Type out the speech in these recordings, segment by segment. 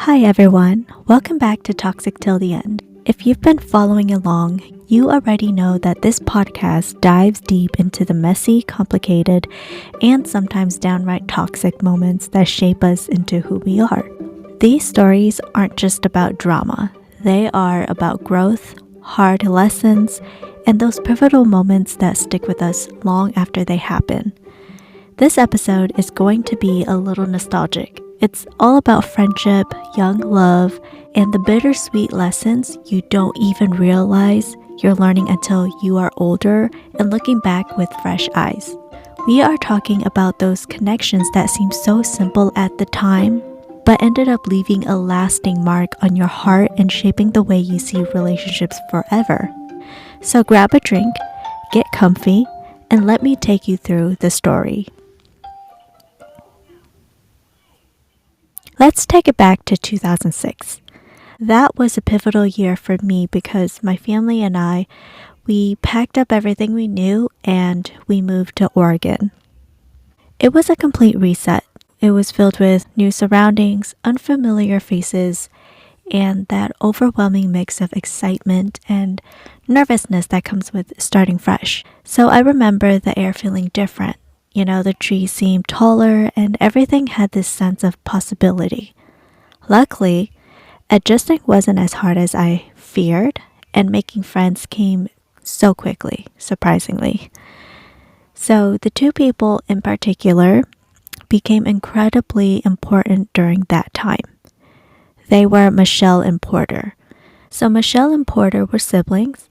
Hi everyone, welcome back to Toxic Till the End. If you've been following along, you already know that this podcast dives deep into the messy, complicated, and sometimes downright toxic moments that shape us into who we are. These stories aren't just about drama, they are about growth, hard lessons, and those pivotal moments that stick with us long after they happen. This episode is going to be a little nostalgic. It's all about friendship, young love, and the bittersweet lessons you don't even realize you're learning until you are older and looking back with fresh eyes. We are talking about those connections that seem so simple at the time, but ended up leaving a lasting mark on your heart and shaping the way you see relationships forever. So grab a drink, get comfy, and let me take you through the story. Let's take it back to 2006. That was a pivotal year for me because my family and we packed up everything we knew and we moved to Oregon. It was a complete reset. It was filled with new surroundings, unfamiliar faces, and that overwhelming mix of excitement and nervousness that comes with starting fresh. So I remember the air feeling different. The trees seemed taller and everything had this sense of possibility. Luckily, adjusting wasn't as hard as I feared, and making friends came so quickly, surprisingly. So the two people in particular became incredibly important during that time. They were Michelle and Porter. So Michelle and Porter were siblings,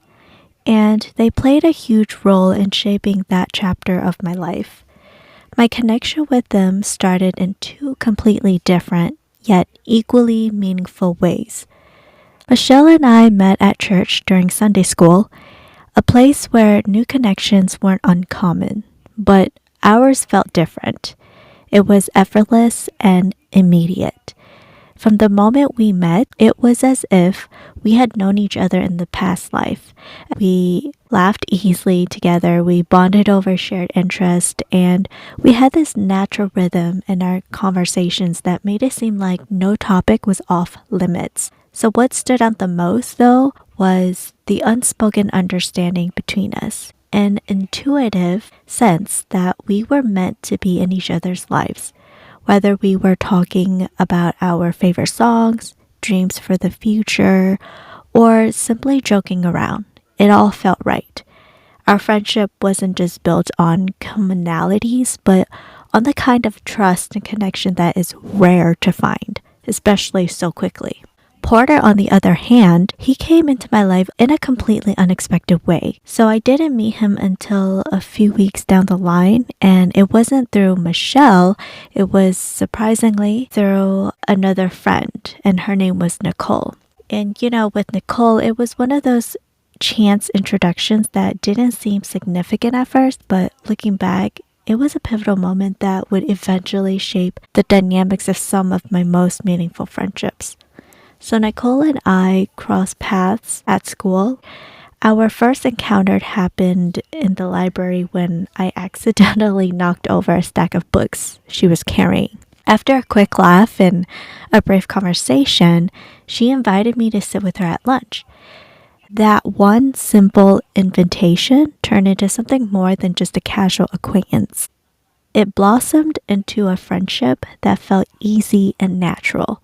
and they played a huge role in shaping that chapter of my life. My connection with them started in two completely different, yet equally meaningful ways. Michelle and I met at church during Sunday school, a place where new connections weren't uncommon, but ours felt different. It was effortless and immediate. From the moment we met, it was as if we had known each other in the past life. We laughed easily together, we bonded over shared interest, and we had this natural rhythm in our conversations that made it seem like no topic was off limits. So what stood out the most, though, was the unspoken understanding between us, an intuitive sense that we were meant to be in each other's lives. Whether we were talking about our favorite songs, dreams for the future, or simply joking around, it all felt right. Our friendship wasn't just built on commonalities, but on the kind of trust and connection that is rare to find, especially so quickly. Porter, on the other hand, he came into my life in a completely unexpected way. So I didn't meet him until a few weeks down the line, and it wasn't through Michelle, it was surprisingly through another friend, and her name was Nicole. And with Nicole, it was one of those chance introductions that didn't seem significant at first, but looking back, it was a pivotal moment that would eventually shape the dynamics of some of my most meaningful friendships. So Nicole and I crossed paths at school. Our first encounter happened in the library when I accidentally knocked over a stack of books she was carrying. After a quick laugh and a brief conversation, she invited me to sit with her at lunch. That one simple invitation turned into something more than just a casual acquaintance. It blossomed into a friendship that felt easy and natural.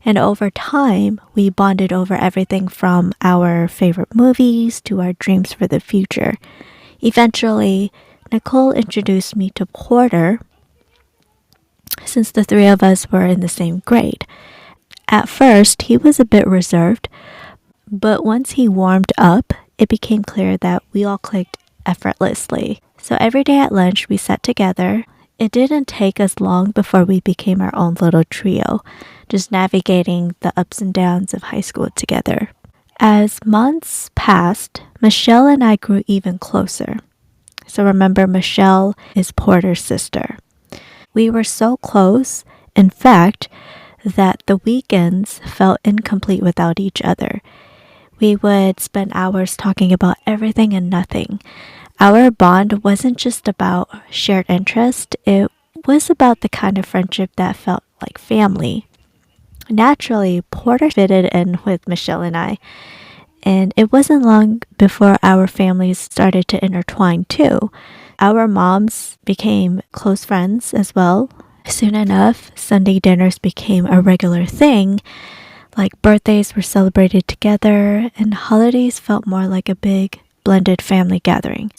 And over time, we bonded over everything from our favorite movies to our dreams for the future. Eventually, Nicole introduced me to Porter, since the three of us were in the same grade. At first, he was a bit reserved, but once he warmed up, it became clear that we all clicked effortlessly. So every day at lunch, we sat together. It didn't take us long before we became our own little trio, just navigating the ups and downs of high school together. As months passed, Michelle and I grew even closer. So remember, Michelle is Porter's sister. We were so close, in fact, that the weekends felt incomplete without each other. We would spend hours talking about everything and nothing. Our bond wasn't just about shared interest, it was about the kind of friendship that felt like family. Naturally, Porter fitted in with Michelle and I, and it wasn't long before our families started to intertwine too. Our moms became close friends as well. Soon enough, Sunday dinners became a regular thing, like birthdays were celebrated together, and holidays felt more like a big, blended family gathering.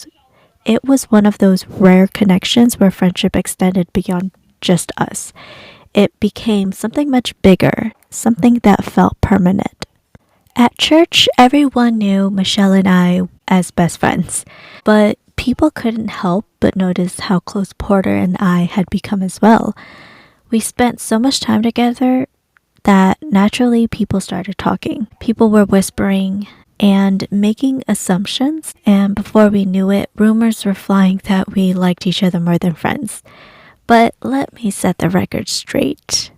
It was one of those rare connections where friendship extended beyond just us. It became something much bigger, something that felt permanent. At church, everyone knew Michelle and I as best friends, but people couldn't help but notice how close Porter and I had become as well. We spent so much time together that naturally people started talking. People were whispering and making assumptions, and before we knew it, rumors were flying that we liked each other more than friends. But let me set the record straight.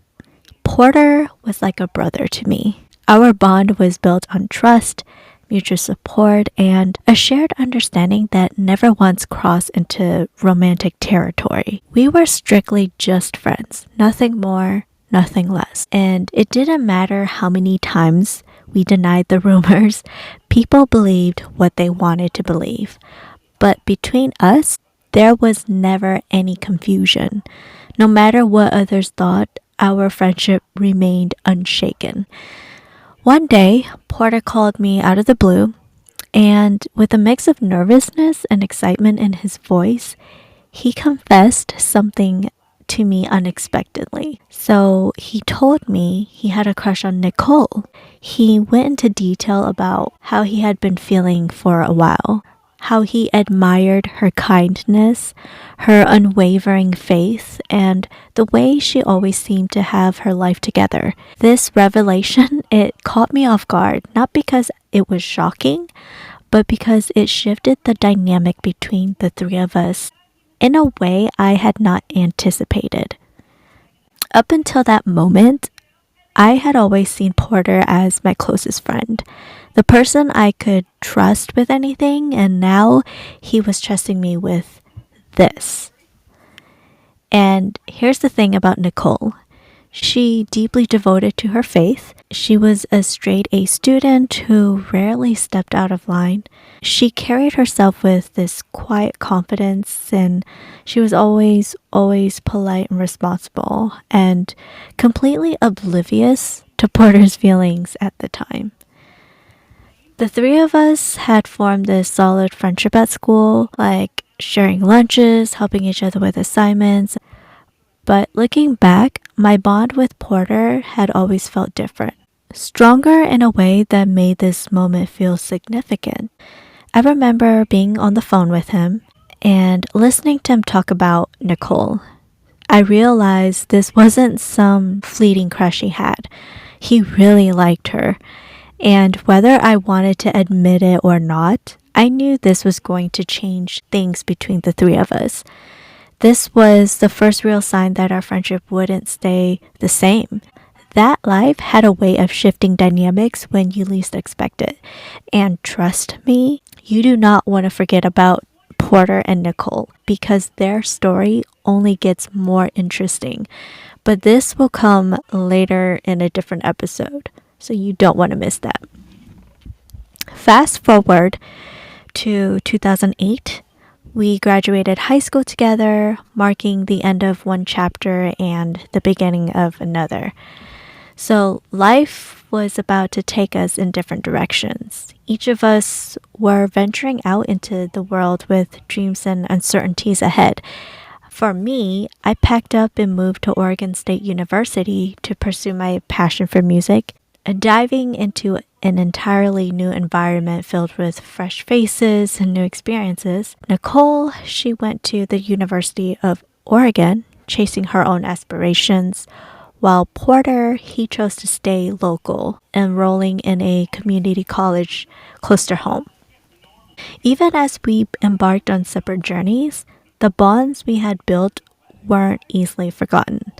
Porter was like a brother to me. Our bond was built on trust, mutual support, and a shared understanding that never once crossed into romantic territory. We were strictly just friends, nothing more, nothing less. And it didn't matter how many times we denied the rumors, people believed what they wanted to believe. But between us, there was never any confusion. No matter what others thought, our friendship remained unshaken. One day, Porter called me out of the blue, and with a mix of nervousness and excitement in his voice, he confessed something to me unexpectedly. So he told me he had a crush on Nicole. He went into detail about how he had been feeling for a while, how he admired her kindness, her unwavering faith, and the way she always seemed to have her life together. This revelation, it caught me off guard, not because it was shocking, but because it shifted the dynamic between the three of us in a way I had not anticipated. Up until that moment, I had always seen Porter as my closest friend, the person I could trust with anything, and now he was trusting me with this. And here's the thing about Nicole. She deeply devoted to her faith. She was a straight A student who rarely stepped out of line. She carried herself with this quiet confidence, and she was always polite and responsible and completely oblivious to Porter's feelings at the time. The three of us had formed this solid friendship at school, like sharing lunches, helping each other with assignments. But looking back, my bond with Porter had always felt different, stronger in a way that made this moment feel significant. I remember being on the phone with him and listening to him talk about Nicole. I realized this wasn't some fleeting crush he had. He really liked her. And whether I wanted to admit it or not, I knew this was going to change things between the three of us. This was the first real sign that our friendship wouldn't stay the same. That life had a way of shifting dynamics when you least expect it. And trust me, you do not want to forget about Porter and Nicole because their story only gets more interesting. But this will come later in a different episode, so you don't want to miss that. Fast forward to 2008. We graduated high school together, marking the end of one chapter and the beginning of another. So life was about to take us in different directions. Each of us were venturing out into the world with dreams and uncertainties ahead. For me, I packed up and moved to Oregon State University to pursue my passion for music, diving into an entirely new environment filled with fresh faces and new experiences. Nicole, she went to the University of Oregon, chasing her own aspirations, while Porter, he chose to stay local, enrolling in a community college close to home. Even as we embarked on separate journeys, the bonds we had built weren't easily forgotten.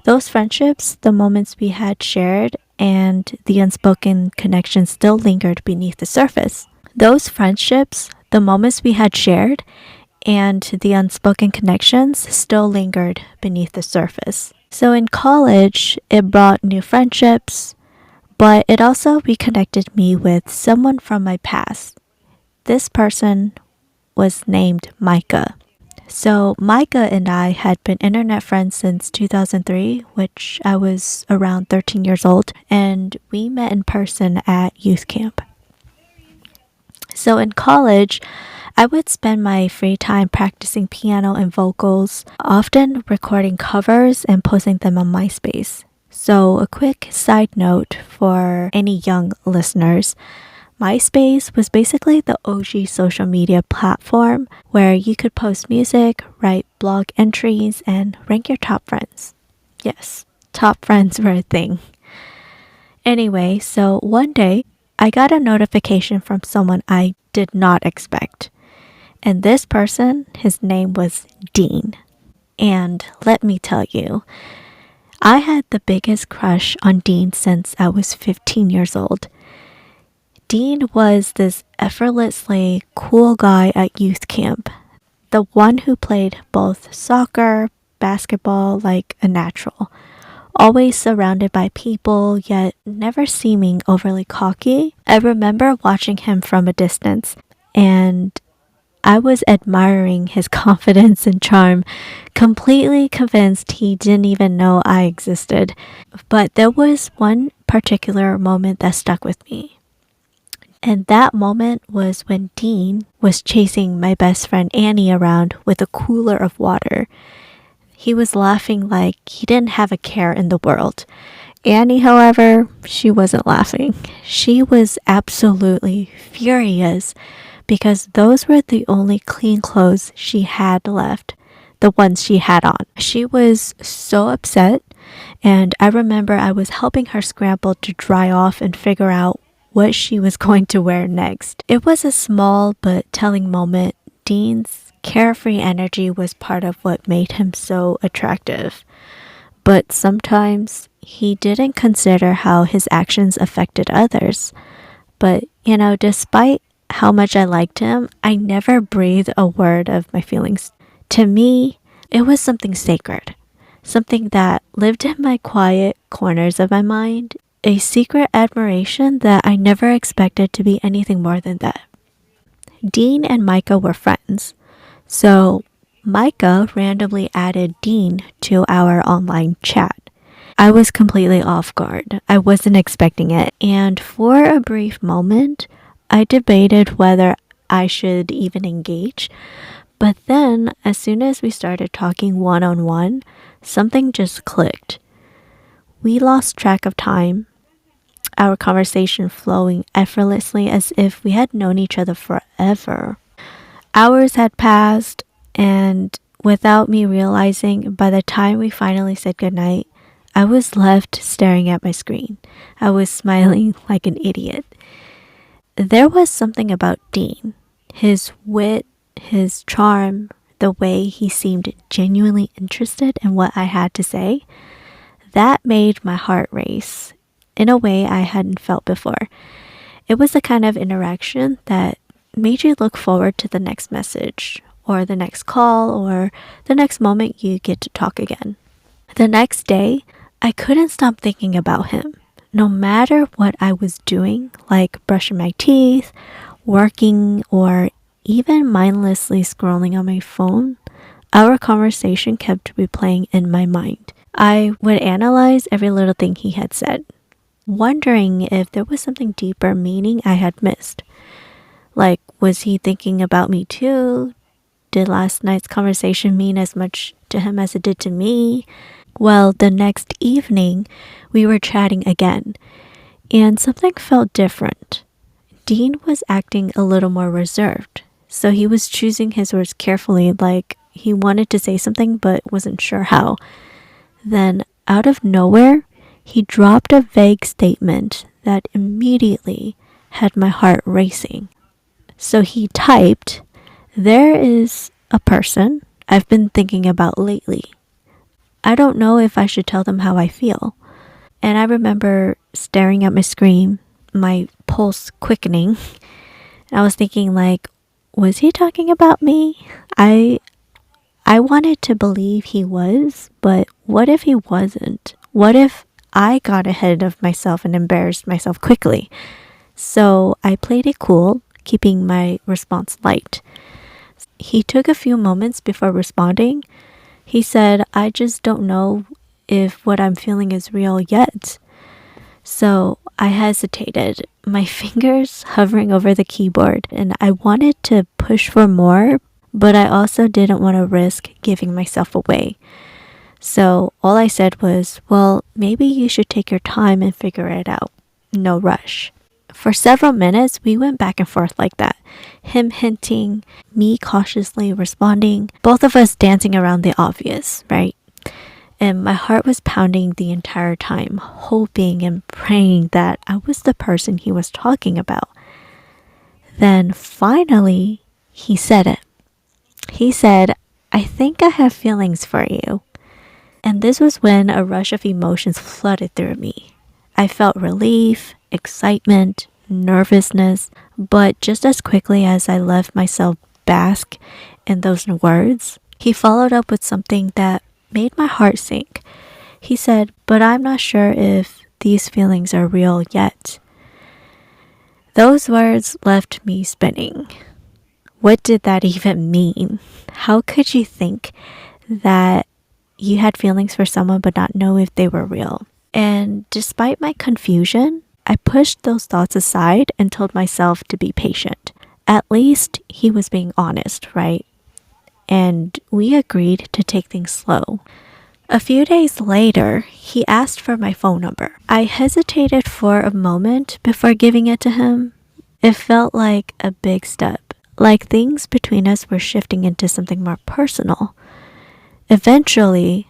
Those friendships, the moments we had shared, and the unspoken connection still lingered beneath the surface. Those friendships, the moments we had shared, and the unspoken connections still lingered beneath the surface. So in college, it brought new friendships, but it also reconnected me with someone from my past. This person was named Micah. So, Micah and I had been internet friends since 2003, which I was around 13 years old, and we met in person at youth camp. So, in college, I would spend my free time practicing piano and vocals, often recording covers and posting them on MySpace. So, a quick side note for any young listeners. MySpace was basically the OG social media platform where you could post music, write blog entries, and rank your top friends. Yes, top friends were a thing. Anyway, so one day I got a notification from someone I did not expect. And this person, his name was Dean. And let me tell you, I had the biggest crush on Dean since I was 15 years old. Dean was this effortlessly cool guy at youth camp, the one who played both soccer, basketball like a natural, always surrounded by people, yet never seeming overly cocky. I remember watching him from a distance, and I was admiring his confidence and charm, completely convinced he didn't even know I existed. But there was one particular moment that stuck with me. And that moment was when Dean was chasing my best friend Annie around with a cooler of water. He was laughing like he didn't have a care in the world. Annie, however, she wasn't laughing. She was absolutely furious because those were the only clean clothes she had left, the ones she had on. She was so upset, and I remember I was helping her scramble to dry off and figure out what she was going to wear next. It was a small but telling moment. Dean's carefree energy was part of what made him so attractive. But sometimes he didn't consider how his actions affected others. But, despite how much I liked him, I never breathed a word of my feelings. To me, it was something sacred, something that lived in my quiet corners of my mind, a secret admiration that I never expected to be anything more than that. Dean and Micah were friends, so Micah randomly added Dean to our online chat. I was completely off guard. I wasn't expecting it, and for a brief moment, I debated whether I should even engage. But then, as soon as we started talking one-on-one, something just clicked. We lost track of time, our conversation flowing effortlessly as if we had known each other forever. Hours had passed, and without me realizing, by the time we finally said goodnight, I was left staring at my screen. I was smiling like an idiot. There was something about Dean, his wit, his charm, the way he seemed genuinely interested in what I had to say, that made my heart race in a way I hadn't felt before. It was the kind of interaction that made you look forward to the next message, or the next call, or the next moment you get to talk again. The next day, I couldn't stop thinking about him. No matter what I was doing, like brushing my teeth, working, or even mindlessly scrolling on my phone, our conversation kept replaying in my mind. I would analyze every little thing he had said, wondering if there was something deeper meaning I had missed. Like, was he thinking about me too? Did last night's conversation mean as much to him as it did to me? Well, the next evening, we were chatting again, and something felt different. Dean was acting a little more reserved, so he was choosing his words carefully, like he wanted to say something but wasn't sure how. Then, out of nowhere, he dropped a vague statement that immediately had my heart racing. So he typed, "There is a person I've been thinking about lately. I don't know if I should tell them how I feel." And I remember staring at my screen, my pulse quickening. I was thinking like, was he talking about me? I I wanted to believe he was, but what if he wasn't? What if I got ahead of myself and embarrassed myself quickly? So I played it cool, keeping my response light. He took a few moments before responding. He said, I just don't know if what I'm feeling is real yet. So I hesitated, my fingers hovering over the keyboard, and I wanted to push for more, but I also didn't want to risk giving myself away. So all I said was, well, maybe you should take your time and figure it out. No rush. For several minutes, we went back and forth like that. Him hinting, me cautiously responding, both of us dancing around the obvious, right? And my heart was pounding the entire time, hoping and praying that I was the person he was talking about. Then finally, he said it. He said, I think I have feelings for you. And this was when a rush of emotions flooded through me. I felt relief, excitement, nervousness, but just as quickly as I let myself bask in those words, he followed up with something that made my heart sink. He said, but I'm not sure if these feelings are real yet. Those words left me spinning. What did that even mean? How could you think that you had feelings for someone but not know if they were real? And despite my confusion, I pushed those thoughts aside and told myself to be patient. At least he was being honest, right? And we agreed to take things slow. A few days later, he asked for my phone number. I hesitated for a moment before giving it to him. It felt like a big step, like things between us were shifting into something more personal. Eventually,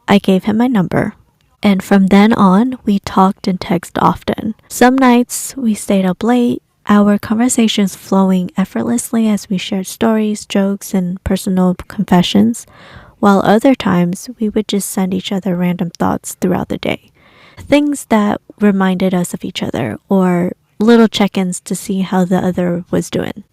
I gave him my number, and from then on, we talked and texted often. Some nights, we stayed up late, our conversations flowing effortlessly as we shared stories, jokes, and personal confessions, while other times we would just send each other random thoughts throughout the day. Things that reminded us of each other, or little check-ins to see how the other was doing.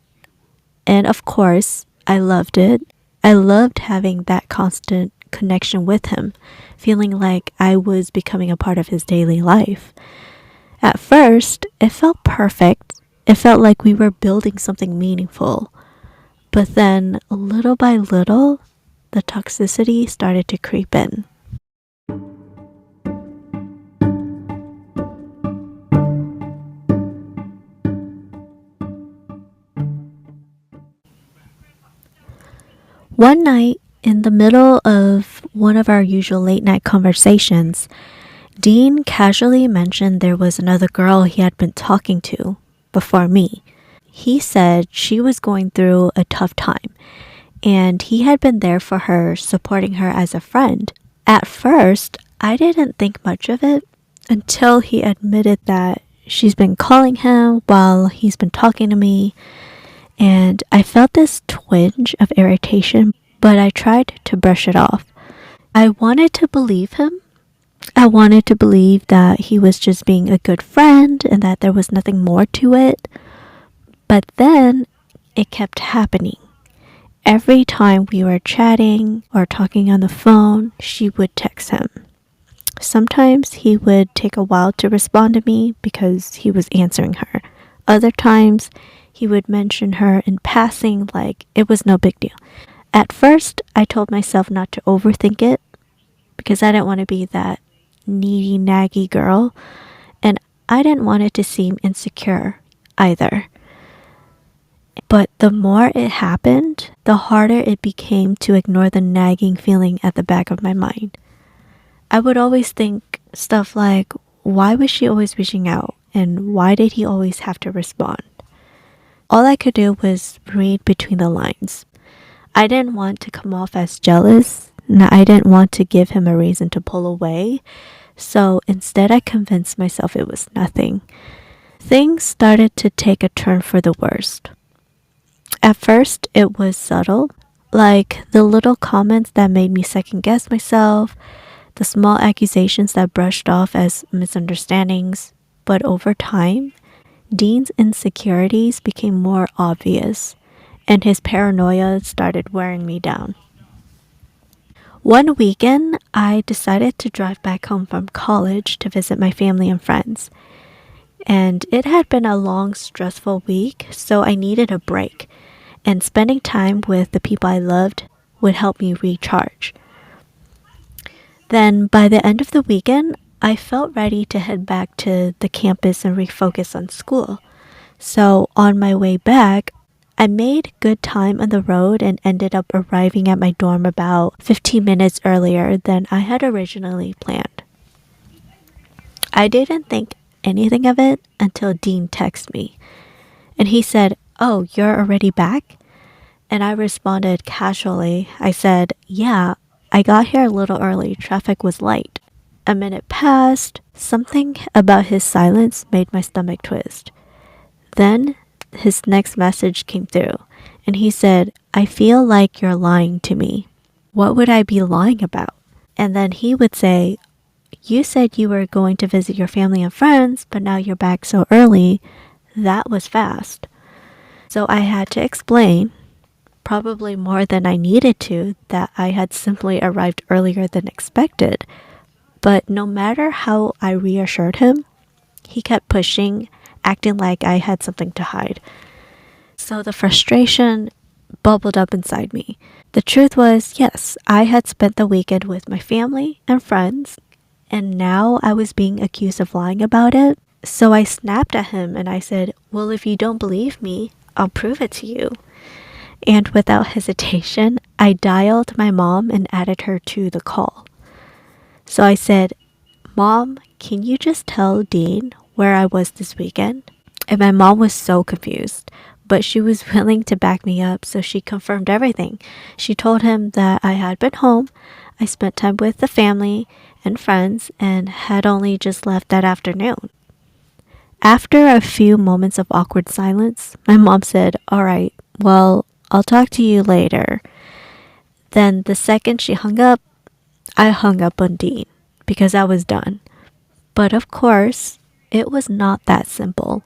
And of course, I loved it. I loved having that constant connection with him, feeling like I was becoming a part of his daily life. At first, it felt perfect. It felt like we were building something meaningful. But then, little by little, the toxicity started to creep in. One night, in the middle of one of our usual late night conversations, Dean casually mentioned there was another girl he had been talking to before me. He said she was going through a tough time, and he had been there for her, supporting her as a friend. At first, I didn't think much of it until he admitted that she's been calling him while he's been talking to me, and I felt this twinge of irritation, but I tried to brush it off. I wanted to believe him. I wanted to believe that he was just being a good friend and that there was nothing more to it. But then it kept happening. Every time we were chatting or talking on the phone, she would text him. Sometimes he would take a while to respond to me because he was answering her. Other times, he would mention her in passing like it was no big deal. At first, I told myself not to overthink it because I didn't want to be that needy, naggy girl, and I didn't want it to seem insecure either. But the more it happened, the harder it became to ignore the nagging feeling at the back of my mind. I would always think stuff like, why was she always reaching out? And why did he always have to respond? All I could do was read between the lines. I didn't want to come off as jealous, and I didn't want to give him a reason to pull away, so instead I convinced myself it was nothing. Things started to take a turn for the worst. At first, it was subtle, like the little comments that made me second guess myself, the small accusations that brushed off as misunderstandings, but over time, Dean's insecurities became more obvious, and his paranoia started wearing me down. One weekend, I decided to drive back home from college to visit my family and friends. And it had been a long, stressful week, so I needed a break. And spending time with the people I loved would help me recharge. Then, by the end of the weekend, I felt ready to head back to the campus and refocus on school. So, on my way back, I made good time on the road and ended up arriving at my dorm about 15 minutes earlier than I had originally planned. I didn't think anything of it until Dean texted me. And he said, "Oh, you're already back?" And I responded casually. I said, "Yeah, I got here a little early. Traffic was light." A minute passed. Something about his silence made my stomach twist. Then his next message came through, and he said, "I feel like you're lying to me." What would I be lying about? And then he would say, "You said you were going to visit your family and friends, but now you're back so early. That was fast." So I had to explain, probably more than I needed to, that I had simply arrived earlier than expected. But no matter how I reassured him, he kept pushing, acting like I had something to hide. So the frustration bubbled up inside me. The truth was, yes, I had spent the weekend with my family and friends, and now I was being accused of lying about it. So I snapped at him and I said, "Well, if you don't believe me, I'll prove it to you." And without hesitation, I dialed my mom and added her to the call. So I said, "Mom, can you just tell Dean where I was this weekend?" And my mom was so confused, but she was willing to back me up, so she confirmed everything. She told him that I had been home, I spent time with the family and friends, and had only just left that afternoon. After a few moments of awkward silence, my mom said, "All right, well, I'll talk to you later." Then the second she hung up, I hung up on Dean because I was done. But of course, it was not that simple.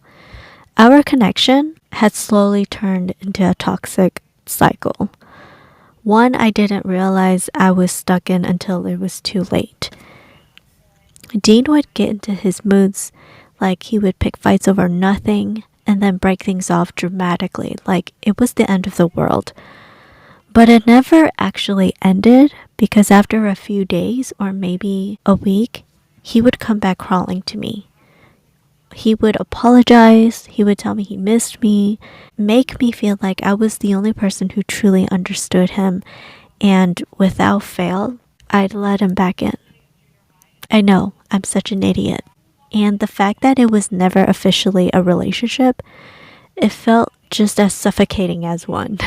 Our connection had slowly turned into a toxic cycle. One I didn't realize I was stuck in until it was too late. Dean would get into his moods, like he would pick fights over nothing and then break things off dramatically, like it was the end of the world. But it never actually ended because after a few days or maybe a week, he would come back crawling to me. He would apologize, he would tell me he missed me, make me feel like I was the only person who truly understood him, and without fail, I'd let him back in. I know, I'm such an idiot. And the fact that it was never officially a relationship, it felt just as suffocating as one.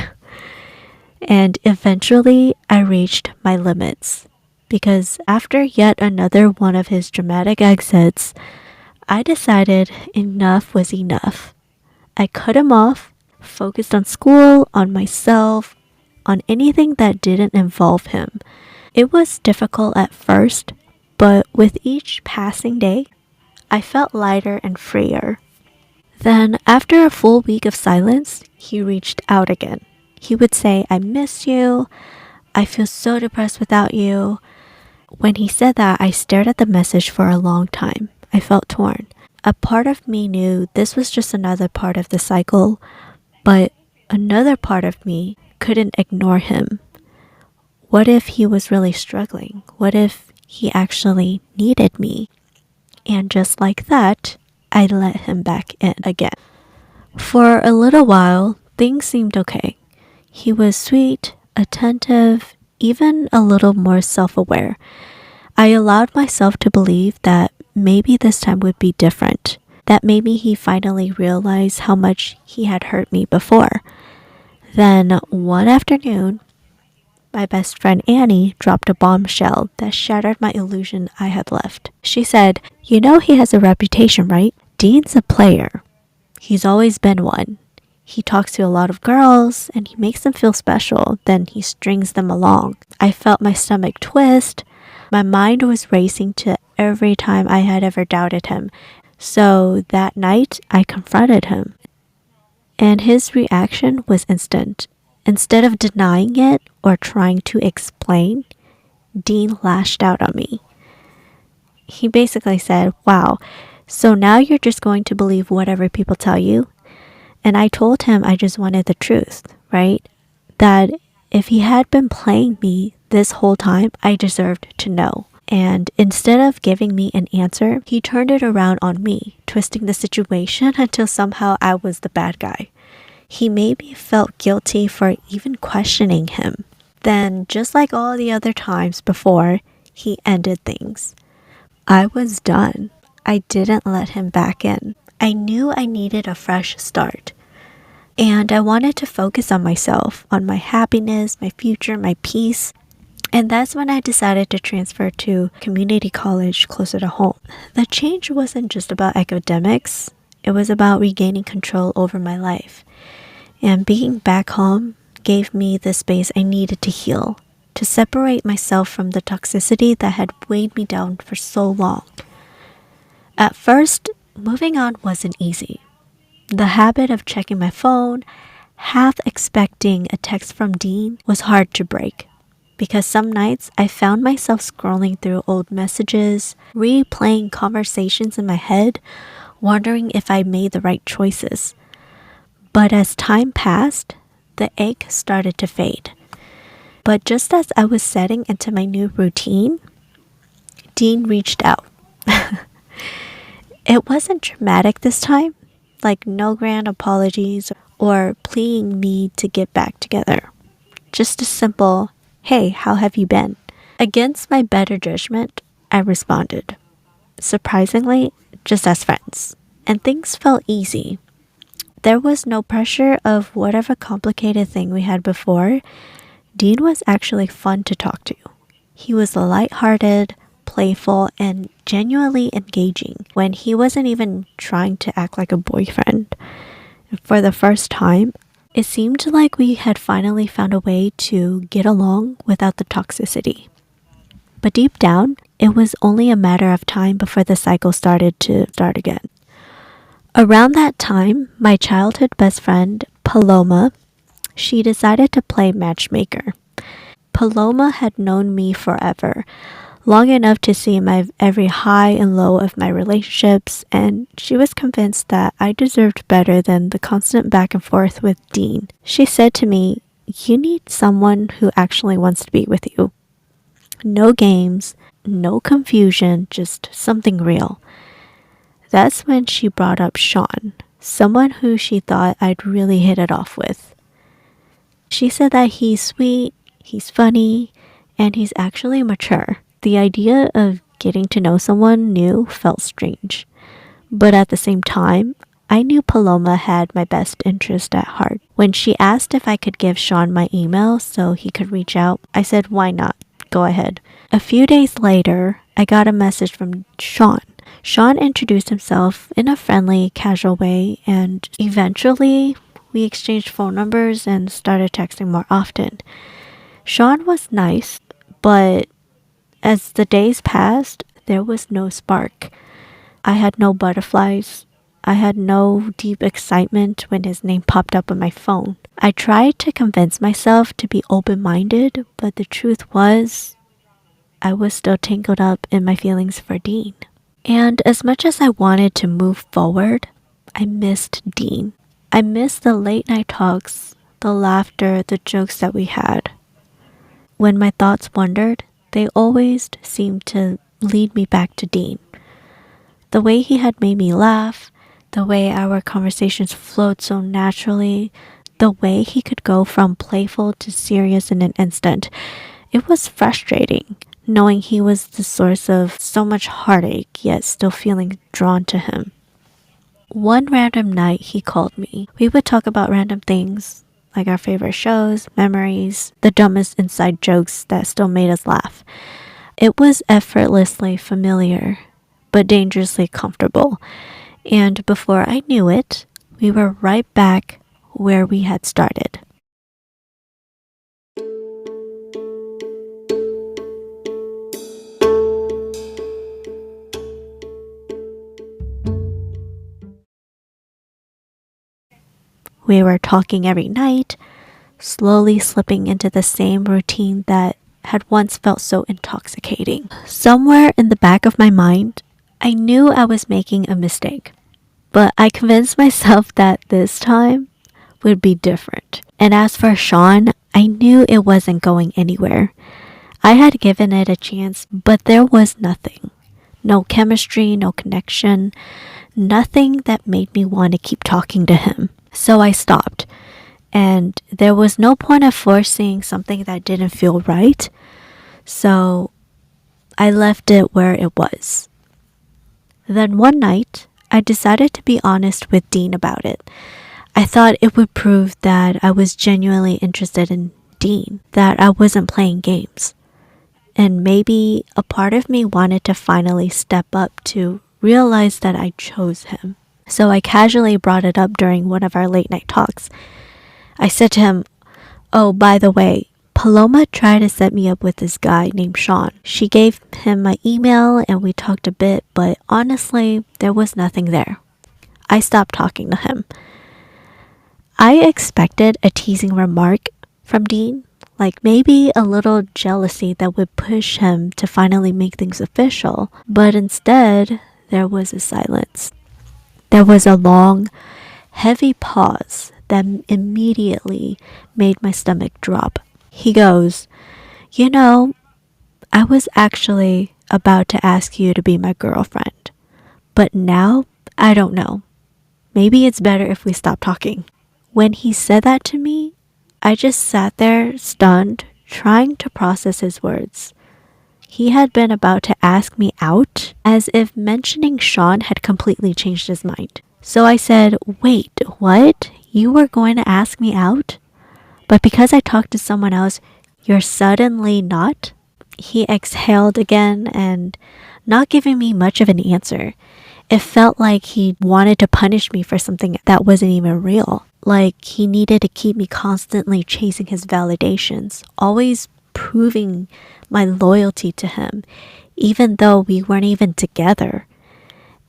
And eventually, I reached my limits. Because after yet another one of his dramatic exits, I decided enough was enough. I cut him off, focused on school, on myself, on anything that didn't involve him. It was difficult at first, but with each passing day, I felt lighter and freer. Then, after a full week of silence, he reached out again. He would say, "I miss you. I feel so depressed without you." When he said that, I stared at the message for a long time. I felt torn. A part of me knew this was just another part of the cycle, but another part of me couldn't ignore him. What if he was really struggling? What if he actually needed me? And just like that, I let him back in again. For a little while, things seemed okay. He was sweet, attentive, even a little more self-aware. I allowed myself to believe that maybe this time would be different, that maybe he finally realized how much he had hurt me before. Then, one afternoon, my best friend Annie dropped a bombshell that shattered my illusion I had left. She said, "You know he has a reputation, right? Dean's a player. He's always been one. He talks to a lot of girls and he makes them feel special, then he strings them along." I felt my stomach twist. My mind was racing to every time I had ever doubted him. So that night, I confronted him. And his reaction was instant. Instead of denying it or trying to explain, Dean lashed out on me. He basically said, "Wow, so now you're just going to believe whatever people tell you?" And I told him I just wanted the truth, right? That if he had been playing me this whole time, I deserved to know. And instead of giving me an answer, he turned it around on me, twisting the situation until somehow I was the bad guy. He made me felt guilty for even questioning him. Then, just like all the other times before, he ended things. I was done. I didn't let him back in. I knew I needed a fresh start. And I wanted to focus on myself, on my happiness, my future, my peace. And that's when I decided to transfer to community college closer to home. The change wasn't just about academics, it was about regaining control over my life. And being back home gave me the space I needed to heal, to separate myself from the toxicity that had weighed me down for so long. At first, moving on wasn't easy. The habit of checking my phone, half expecting a text from Dean, was hard to break. Because some nights I found myself scrolling through old messages, replaying conversations in my head, wondering if I made the right choices. But as time passed, the ache started to fade. But just as I was setting into my new routine, Dean reached out. It wasn't dramatic this time, like no grand apologies or pleading me to get back together. Just a simple, "Hey, how have you been?" Against my better judgment, I responded. Surprisingly, just as friends. And things felt easy. There was no pressure of whatever complicated thing we had before. Dean was actually fun to talk to. He was lighthearted, playful, and genuinely engaging when he wasn't even trying to act like a boyfriend. For the first time, it seemed like we had finally found a way to get along without the toxicity. But deep down, it was only a matter of time before the cycle started again. Around that time, my childhood best friend, Paloma, she decided to play matchmaker. Paloma had known me forever, long enough to see my every high and low of my relationships, and she was convinced that I deserved better than the constant back and forth with Dean. She said to me, "You need someone who actually wants to be with you. No games, no confusion, just something real." That's when she brought up Sean, someone who she thought I'd really hit it off with. She said that he's sweet, he's funny, and he's actually mature. The idea of getting to know someone new felt strange. But at the same time, I knew Paloma had my best interest at heart. When she asked if I could give Sean my email so he could reach out, I said, "Why not? Go ahead." A few days later, I got a message from Sean. Sean introduced himself in a friendly, casual way, and eventually we exchanged phone numbers and started texting more often. Sean was nice, but as the days passed, there was no spark. I had no butterflies. I had no deep excitement when his name popped up on my phone. I tried to convince myself to be open-minded, but the truth was, I was still tangled up in my feelings for Dean. And as much as I wanted to move forward, I missed Dean. I missed the late night talks, the laughter, the jokes that we had. When my thoughts wandered, they always seemed to lead me back to Dean. The way he had made me laugh, the way our conversations flowed so naturally, the way he could go from playful to serious in an instant. It was frustrating, knowing he was the source of so much heartache, yet still feeling drawn to him. One random night, he called me. We would talk about random things, like our favorite shows, memories, the dumbest inside jokes that still made us laugh. It was effortlessly familiar, but dangerously comfortable. And before I knew it, we were right back where we had started. We were talking every night, slowly slipping into the same routine that had once felt so intoxicating. Somewhere in the back of my mind, I knew I was making a mistake, but I convinced myself that this time would be different. And as for Sean, I knew it wasn't going anywhere. I had given it a chance, but there was nothing. No chemistry, no connection, nothing that made me want to keep talking to him. So I stopped. And there was no point of forcing something that didn't feel right. So I left it where it was. Then one night, I decided to be honest with Dean about it. I thought it would prove that I was genuinely interested in Dean, that I wasn't playing games. And maybe a part of me wanted to finally step up to realize that I chose him. So I casually brought it up during one of our late night talks. I said to him, "Oh, by the way, Paloma tried to set me up with this guy named Sean. She gave him my email and we talked a bit, but honestly, there was nothing there." I stopped talking to him. I expected a teasing remark from Dean, like maybe a little jealousy that would push him to finally make things official, but instead, there was a silence. There was a long, heavy pause that immediately made my stomach drop. He goes, "You know, I was actually about to ask you to be my girlfriend, but now I don't know. Maybe it's better if we stop talking." When he said that to me, I just sat there stunned, trying to process his words. He had been about to ask me out, as if mentioning Sean had completely changed his mind. So I said, "Wait, what? You were going to ask me out? But because I talked to someone else, you're suddenly not?" He exhaled again and, not giving me much of an answer. It felt like he wanted to punish me for something that wasn't even real. Like he needed to keep me constantly chasing his validations, always proving my loyalty to him, even though we weren't even together.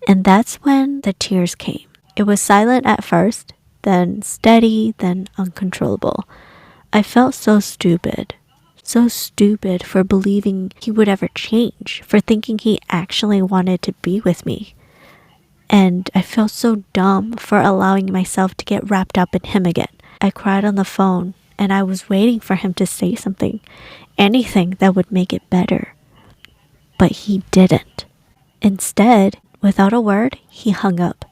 And that's when the tears came. It was silent at first, then steady, then uncontrollable. I felt so stupid. So stupid for believing he would ever change, for thinking he actually wanted to be with me. And I felt so dumb for allowing myself to get wrapped up in him again. I cried on the phone, and I was waiting for him to say something, anything that would make it better. But he didn't. Instead, without a word, he hung up.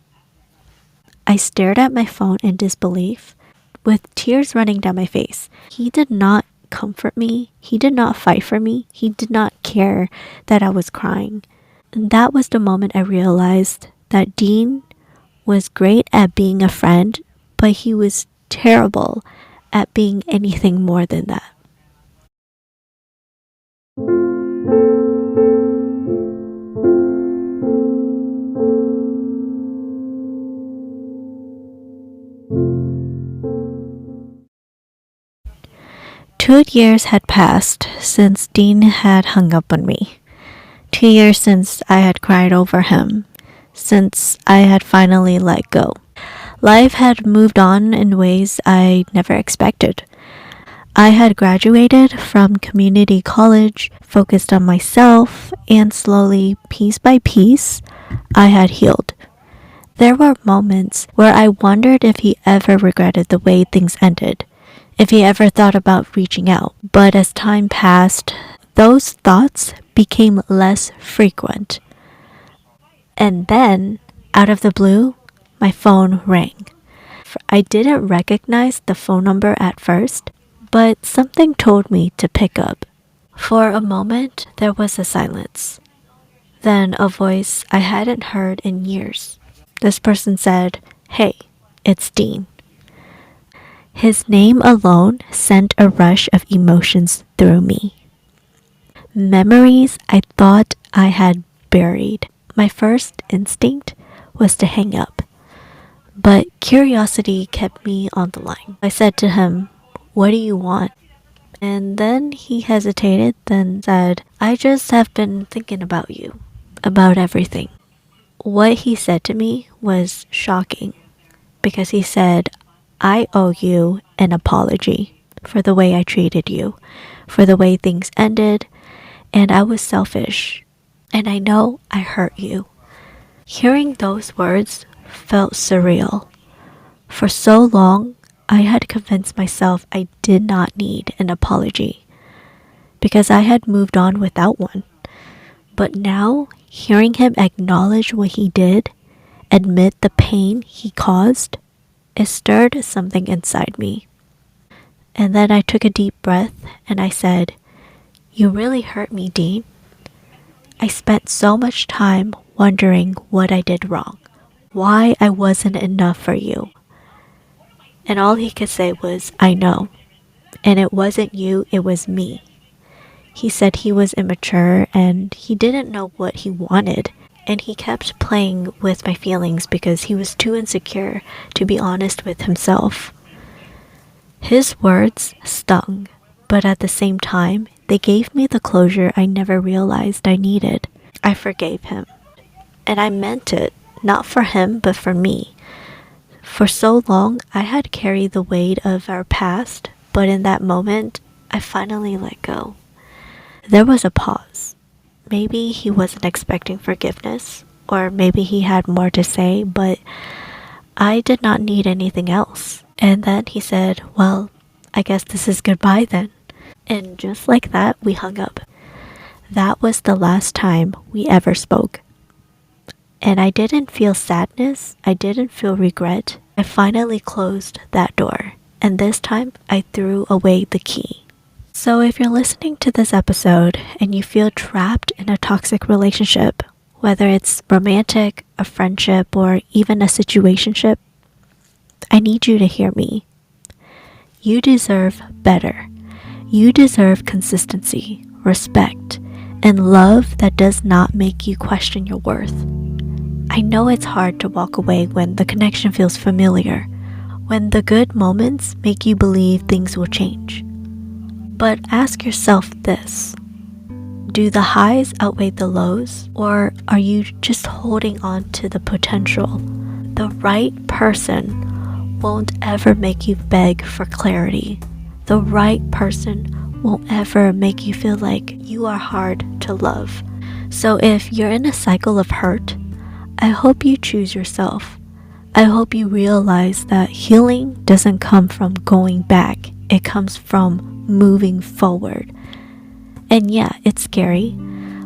I stared at my phone in disbelief, with tears running down my face. He did not comfort me. He did not fight for me. He did not care that I was crying. And that was the moment I realized that Dean was great at being a friend, but he was terrible at being anything more than that. Two years had passed since Dean had hung up on me. 2 years since I had cried over him, since I had finally let go. Life had moved on in ways I never expected. I had graduated from community college, focused on myself, and slowly, piece by piece, I had healed. There were moments where I wondered if he ever regretted the way things ended, if he ever thought about reaching out. But as time passed, those thoughts became less frequent. And then, out of the blue, my phone rang. I didn't recognize the phone number at first, but something told me to pick up. For a moment, there was a silence. Then a voice I hadn't heard in years. This person said, "Hey, it's Dean." His name alone sent a rush of emotions through me. Memories I thought I had buried. My first instinct was to hang up, but curiosity kept me on the line. I said to him, "What do you want?" And then he hesitated, then said, "I just have been thinking about you, about everything." What he said to me was shocking, because he said, I owe you an apology for the way I treated you, for the way things ended, and I was selfish. And I know I hurt you. Hearing those words felt surreal. For so long, I had convinced myself I did not need an apology because I had moved on without one. But now, hearing him acknowledge what he did, admit the pain he caused, it stirred something inside me. And then I took a deep breath and I said, "You really hurt me, Dean. I spent so much time wondering what I did wrong, why I wasn't enough for you." And all he could say was, "I know. And it wasn't you, it was me." He said he was immature and he didn't know what he wanted. And he kept playing with my feelings because he was too insecure to be honest with himself. His words stung, but at the same time, they gave me the closure I never realized I needed. I forgave him. And I meant it, not for him, but for me. For so long, I had carried the weight of our past, but in that moment, I finally let go. There was a pause. Maybe he wasn't expecting forgiveness, or maybe he had more to say, but I did not need anything else. And then he said, "Well, I guess this is goodbye then." And just like that, we hung up. That was the last time we ever spoke. And I didn't feel sadness, I didn't feel regret. I finally closed that door, and this time I threw away the key. So if you're listening to this episode and you feel trapped in a toxic relationship, whether it's romantic, a friendship, or even a situationship, I need you to hear me. You deserve better. You deserve consistency, respect, and love that does not make you question your worth. I know it's hard to walk away when the connection feels familiar, when the good moments make you believe things will change. But ask yourself this: do the highs outweigh the lows, or are you just holding on to the potential? The right person won't ever make you beg for clarity. The right person won't ever make you feel like you are hard to love. So if you're in a cycle of hurt, I hope you choose yourself. I hope you realize that healing doesn't come from going back. It comes from moving forward. And yeah, it's scary,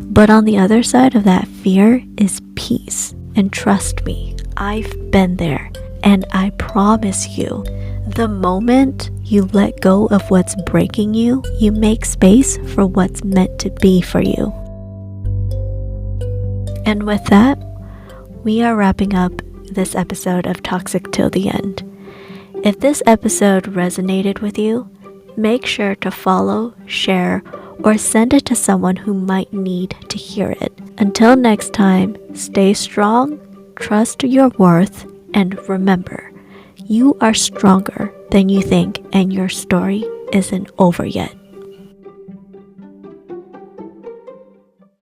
but on the other side of that fear is peace. And trust me, I've been there, and I promise you, the moment you let go of what's breaking you, you make space for what's meant to be for you. And with that, we are wrapping up this episode of Toxic Till the End. If this episode resonated with you, make sure to follow, share, or send it to someone who might need to hear it. Until next time, stay strong, trust your worth, and remember, you are stronger than you think, and your story isn't over yet.